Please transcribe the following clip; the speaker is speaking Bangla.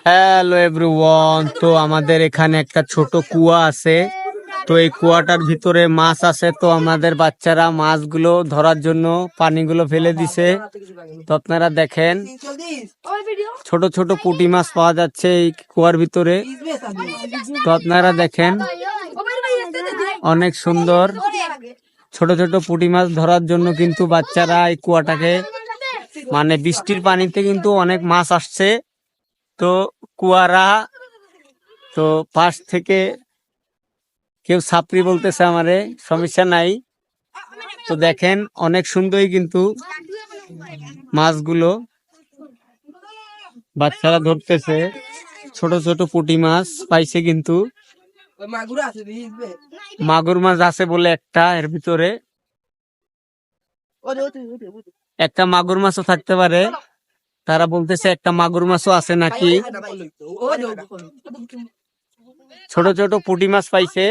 হ্যালো এভরিওয়ান, তো আমাদের এখানে একটা ছোট কুয়া আছে। তো এই কুয়াটার ভিতরে মাছ আছে। তো আমাদের বাচ্চারা মাছগুলো ধরার জন্য পানিগুলো ফেলে দিছে। তো আপনারা দেখেন ছোট ছোট পুঁটি মাছ পাওয়া যাচ্ছে এই কুয়ার ভিতরে। তো আপনারা দেখেন অনেক সুন্দর ছোট ছোট পুঁটি মাছ ধরার জন্য কিন্তু বাচ্চারা এই কুয়াটাকে মানে বৃষ্টির পানিতে কিন্তু অনেক মাছ আসছে। তো কুয়ারা তো পাশ থেকে কেউ ছাপড়ি বলতেছে, আমারে সমস্যা নাই। তো দেখেন অনেক সুন্দরই কিন্তু মাছগুলো বাচ্চারা ধরতেছে। ছোট ছোট পুঁটি মাছ পাইছে, কিন্তু মাগুর মাছ আছে বলে একটা এর ভিতরে একটা মাগুর মাছও থাকতে পারে। তারা বলতেছে একটা মাগুর মাছও আছে নাকি। ছোট ছোট পুঁটি মাছ পাইছে।